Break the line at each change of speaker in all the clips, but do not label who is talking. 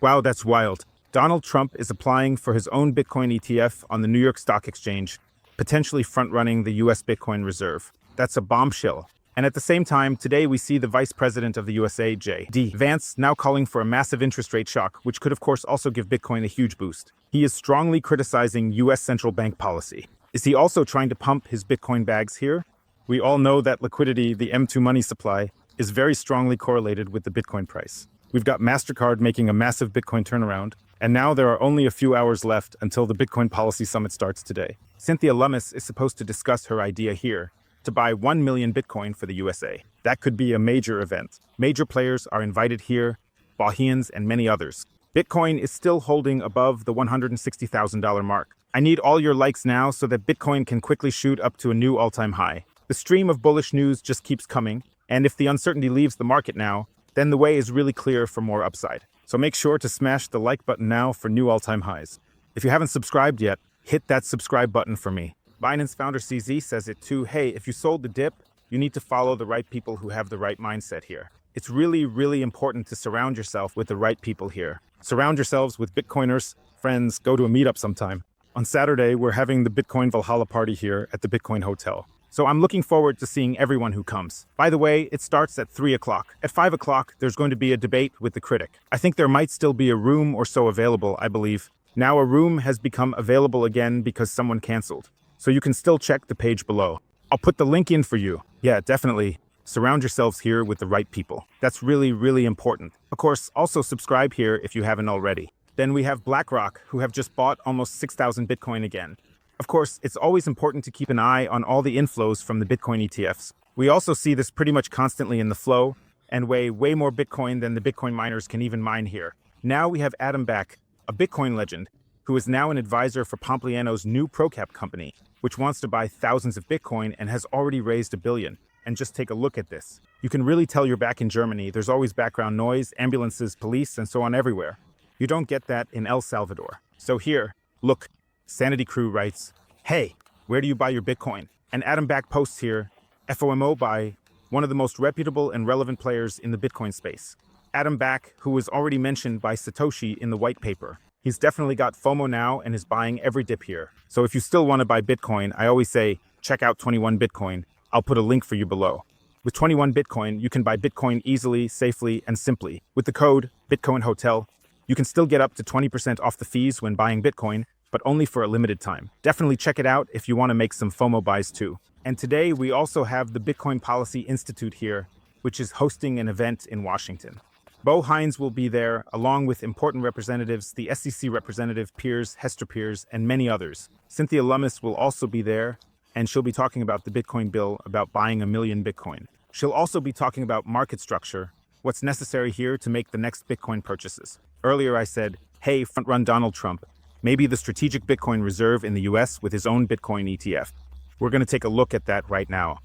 Wow, that's wild. Donald Trump is applying for his own Bitcoin ETF on the New York Stock Exchange, potentially front-running the US Bitcoin Reserve. That's a bombshell. And at the same time, today we see the Vice President of the USA, J.D. Vance, now calling for a massive interest rate shock, which could of course also give Bitcoin a huge boost. He is strongly criticizing US central bank policy. Is he also trying to pump his Bitcoin bags here? We all know that liquidity, the M2 money supply, is very strongly correlated with the Bitcoin price. We've got MasterCard making a massive Bitcoin turnaround, and now there are only a few hours left until the Bitcoin Policy Summit starts today. Cynthia Lummis is supposed to discuss her idea here to buy 1 million Bitcoin for the USA. That could be a major event. Major players are invited here, Bahians and many others. Bitcoin is still holding above the $160,000 mark. I need all your likes now so that Bitcoin can quickly shoot up to a new all-time high. The stream of bullish news just keeps coming, and if the uncertainty leaves the market now, then the way is really clear for more upside. So make sure to smash the like button now for new all-time highs. If you haven't subscribed yet, hit that subscribe button for me. Binance founder CZ says it too. Hey, if you sold the dip, you need to follow the right people who have the right mindset here. It's really, really important to surround yourself with the right people here. Surround yourselves with Bitcoiners, friends, go to a meetup sometime. On Saturday, we're having the Bitcoin Valhalla party here at the Bitcoin Hotel. So I'm looking forward to seeing everyone who comes. By the way, it starts at 3 o'clock. At 5 o'clock, there's going to be a debate with the critic. I think there might still be a room or so available, I believe. Now a room has become available again because someone canceled. So you can still check the page below. I'll put the link in for you. Yeah, definitely. Surround yourselves here with the right people. That's really, really important. Of course, also subscribe here if you haven't already. Then we have BlackRock, who have just bought almost 6,000 Bitcoin again. Of course, it's always important to keep an eye on all the inflows from the Bitcoin ETFs. We also see this pretty much constantly in the flow and weigh way more Bitcoin than the Bitcoin miners can even mine here. Now we have Adam Back, a Bitcoin legend, who is now an advisor for Pompliano's new ProCap company, which wants to buy thousands of Bitcoin and has already raised $1 billion. And just take a look at this. You can really tell you're back in Germany. There's always background noise, ambulances, police, and so on everywhere. You don't get that in El Salvador. So here, look, Sanity Crew writes, hey, where do you buy your Bitcoin? And Adam Back posts here, FOMO by one of the most reputable and relevant players in the Bitcoin space. Adam Back, who was already mentioned by Satoshi in the white paper. He's definitely got FOMO now and is buying every dip here. So if you still want to buy Bitcoin, I always say, check out 21 Bitcoin. I'll put a link for you below. With 21 Bitcoin, you can buy Bitcoin easily, safely, and simply. With the code Bitcoin Hotel, you can still get up to 20% off the fees when buying Bitcoin, but only for a limited time. Definitely check it out if you want to make some FOMO buys too. And today we also have the Bitcoin Policy Institute here, which is hosting an event in Washington. Bo Hines will be there, along with important representatives, the SEC representative, Piers, Hester Piers, and many others. Cynthia Lummis will also be there, and she'll be talking about the Bitcoin bill, about buying 1 million Bitcoin. She'll also be talking about market structure, what's necessary here to make the next Bitcoin purchases. Earlier I said, hey, front-run Donald Trump, maybe the strategic Bitcoin reserve in the US with his own Bitcoin ETF. We're going to take a look at that right now.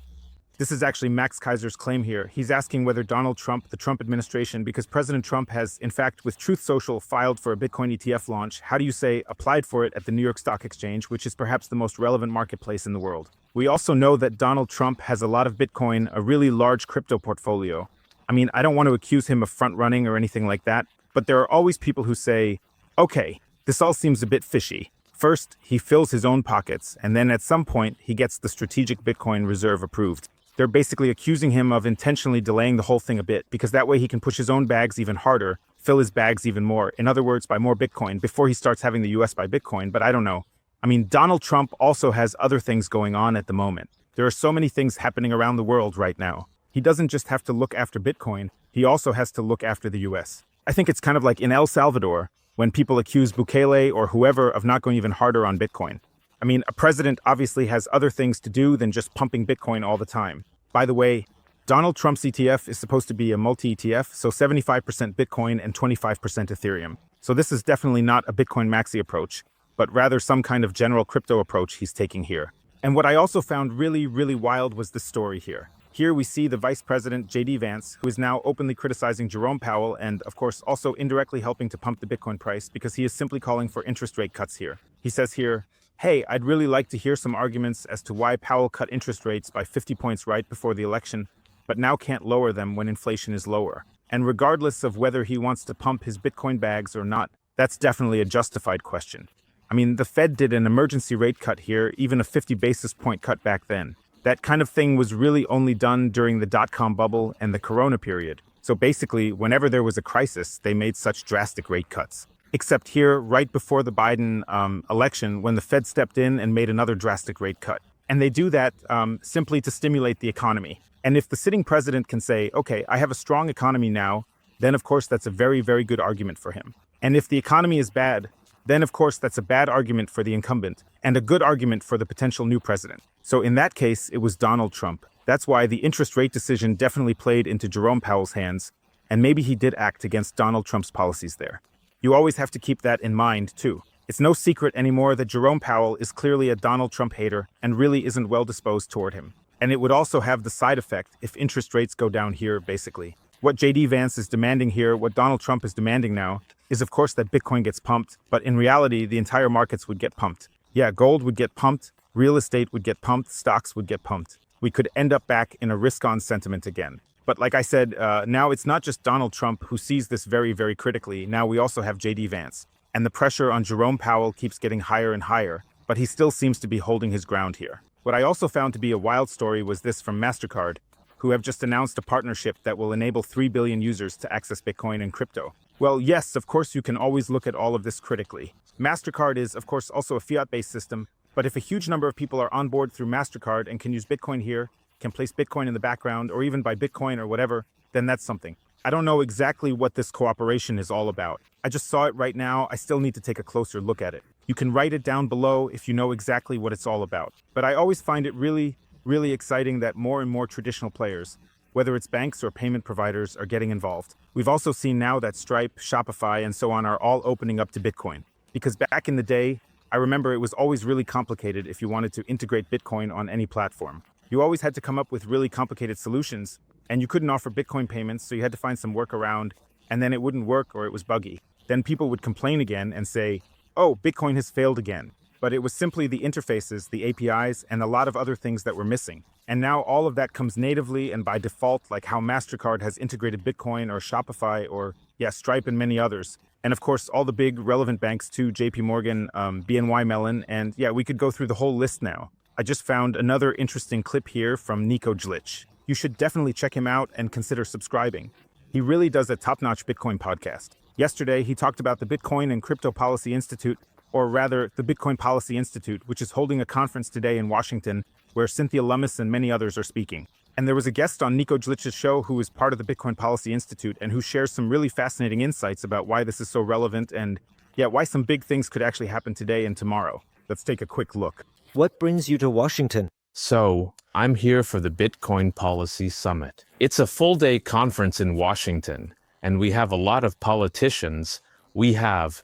This is actually Max Kaiser's claim here. He's asking whether Donald Trump, the Trump administration, because President Trump has, in fact, with Truth Social, filed for a Bitcoin ETF launch, how do you say, applied for it at the New York Stock Exchange, which is perhaps the most relevant marketplace in the world. We also know that Donald Trump has a lot of Bitcoin, a really large crypto portfolio. I mean, I don't want to accuse him of front-running or anything like that, but there are always people who say, okay, this all seems a bit fishy. First, he fills his own pockets, and then at some point, he gets the strategic Bitcoin reserve approved. They're basically accusing him of intentionally delaying the whole thing a bit, because that way he can push his own bags even harder, fill his bags even more. In other words, buy more Bitcoin before he starts having the US buy Bitcoin, but I don't know. I mean, Donald Trump also has other things going on at the moment. There are so many things happening around the world right now. He doesn't just have to look after Bitcoin, he also has to look after the US. I think it's kind of like in El Salvador, when people accuse Bukele or whoever of not going even harder on Bitcoin. I mean, a president obviously has other things to do than just pumping Bitcoin all the time. By the way, Donald Trump's ETF is supposed to be a multi-ETF, so 75% Bitcoin and 25% Ethereum. So this is definitely not a Bitcoin maxi approach, but rather some kind of general crypto approach he's taking here. And what I also found really, really wild was the story here. Here we see the Vice President, J.D. Vance, who is now openly criticizing Jerome Powell and, of course, also indirectly helping to pump the Bitcoin price because he is simply calling for interest rate cuts here. He says here, hey, I'd really like to hear some arguments as to why Powell cut interest rates by 50 points right before the election, but now can't lower them when inflation is lower. And regardless of whether he wants to pump his Bitcoin bags or not, that's definitely a justified question. I mean, the Fed did an emergency rate cut here, even a 50 basis point cut back then. That kind of thing was really only done during the dot-com bubble and the corona period. So basically, whenever there was a crisis, they made such drastic rate cuts. Except here, right before the Biden election, when the Fed stepped in and made another drastic rate cut. And they do that simply to stimulate the economy. And if the sitting president can say, okay, I have a strong economy now, then of course that's a very, very good argument for him. And if the economy is bad, then of course that's a bad argument for the incumbent and a good argument for the potential new president. So in that case, it was Donald Trump. That's why the interest rate decision definitely played into Jerome Powell's hands, and maybe he did act against Donald Trump's policies there. You always have to keep that in mind, too. It's no secret anymore that Jerome Powell is clearly a Donald Trump hater and really isn't well disposed toward him. And it would also have the side effect if interest rates go down here, basically. What JD Vance is demanding here, what Donald Trump is demanding now, is of course that Bitcoin gets pumped, but in reality, the entire markets would get pumped. Yeah, gold would get pumped, real estate would get pumped, stocks would get pumped. We could end up back in a risk-on sentiment again. But like I said, now it's not just Donald Trump who sees this very, very critically. Now we also have JD Vance. And the pressure on Jerome Powell keeps getting higher and higher, but he still seems to be holding his ground here. What I also found to be a wild story was this from MasterCard, who have just announced a partnership that will enable 3 billion users to access Bitcoin and crypto. Well, yes, of course you can always look at all of this critically. MasterCard is, of course, also a fiat-based system, but if a huge number of people are on board through MasterCard and can use Bitcoin here, can place Bitcoin in the background, or even buy Bitcoin or whatever, then that's something. I don't know exactly what this cooperation is all about. I just saw it right now. I still need to take a closer look at it. You can write it down below if you know exactly what it's all about. But I always find it really, really exciting that more and more traditional players, whether it's banks or payment providers, are getting involved. We've also seen now that Stripe, Shopify, and so on are all opening up to Bitcoin. Because back in the day, I remember it was always really complicated if you wanted to integrate Bitcoin on any platform. You always had to come up with really complicated solutions, and you couldn't offer Bitcoin payments, so you had to find some workaround, and then it wouldn't work or it was buggy. Then people would complain again and say, oh, Bitcoin has failed again. But it was simply the interfaces, the APIs, and a lot of other things that were missing. And now all of that comes natively and by default, like how MasterCard has integrated Bitcoin or Shopify or, Stripe and many others. And of course, all the big relevant banks too, JP Morgan, BNY Mellon, and we could go through the whole list now. I just found another interesting clip here from Nico Jlich. You should definitely check him out and consider subscribing. He really does a top-notch Bitcoin podcast. Yesterday, he talked about the Bitcoin and Crypto Policy Institute, or rather, the Bitcoin Policy Institute, which is holding a conference today in Washington, where Cynthia Lummis and many others are speaking. And there was a guest on Nico Jlich's show who is part of the Bitcoin Policy Institute and who shares some really fascinating insights about why this is so relevant and, why some big things could actually happen today and tomorrow. Let's take a quick look.
What brings you to Washington?
So, I'm here for the Bitcoin Policy Summit. It's a full-day conference in Washington, and we have a lot of politicians. We have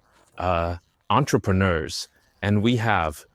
entrepreneurs, and we have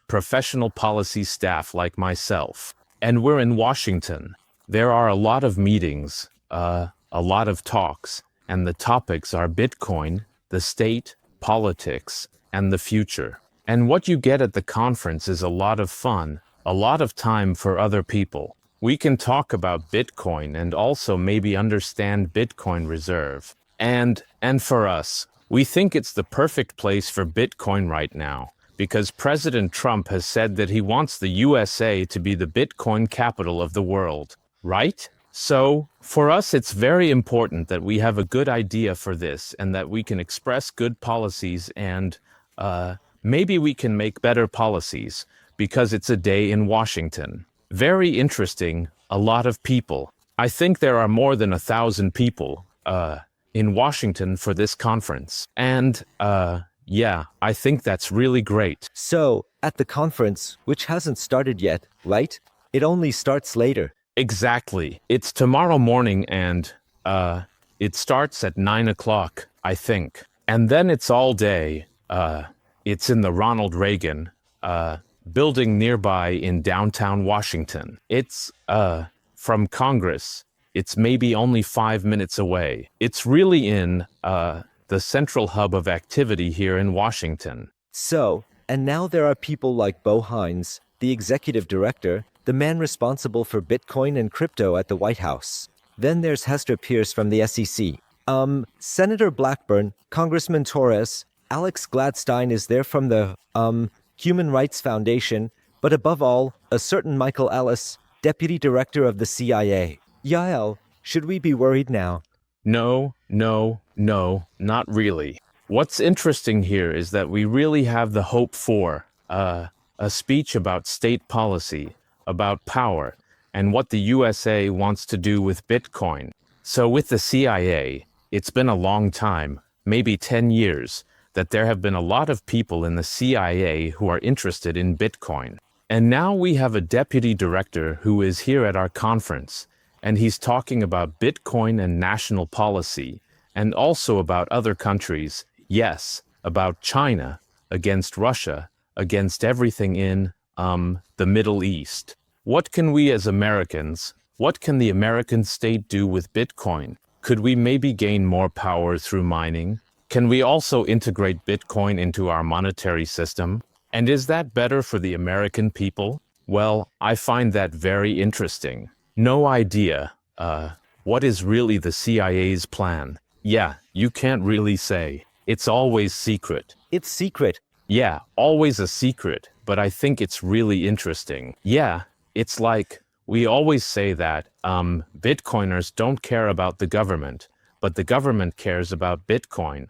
professional policy staff like myself. And we're in Washington. There are a lot of meetings, a lot of talks, and the topics are Bitcoin, the state, politics, and the future. And what you get at the conference is a lot of fun, a lot of time for other people. We can talk about Bitcoin and also maybe understand Bitcoin Reserve. And for us, we think it's the perfect place for Bitcoin right now, because President Trump has said that he wants the USA to be the Bitcoin capital of the world, right? So, for us, it's very important that we have a good idea for this and that we can express good policies and maybe we can make better policies because it's a day in Washington. Very interesting, a lot of people. I think there are more than 1,000 people in Washington for this conference. And I think that's really great.
So, at the conference, which hasn't started yet, right? It only starts later.
Exactly. It's tomorrow morning and it starts at 9 o'clock, I think. And then it's all day. It's in the Ronald Reagan building nearby in downtown Washington. It's from Congress. It's maybe only 5 minutes away. It's really in the central hub of activity here in Washington.
So, and now there are people like Bo Hines, the executive director, the man responsible for Bitcoin and crypto at the White House. Then there's Hester Pierce from the SEC. Senator Blackburn, Congressman Torres, Alex Gladstein is there from the, Human Rights Foundation, but above all, a certain Michael Ellis, Deputy Director of the CIA. Yael, should we be worried now?
No, not really. What's interesting here is that we really have the hope for a speech about state policy, about power, and what the USA wants to do with Bitcoin. So with the CIA, it's been a long time, maybe 10 years, that there have been a lot of people in the CIA who are interested in Bitcoin. And now we have a deputy director who is here at our conference, and he's talking about Bitcoin and national policy, and also about other countries, yes, about China, against Russia, against everything in, the Middle East. What can we as Americans, what can the American state do with Bitcoin? Could we maybe gain more power through mining? Can we also integrate Bitcoin into our monetary system? And is that better for the American people? Well, I find that very interesting. No idea, what is really the CIA's plan? Yeah, you can't really say. It's always secret.
It's secret.
Yeah, always a secret, but I think it's really interesting. Yeah, it's like, we always say that, Bitcoiners don't care about the government, but the government cares about Bitcoin.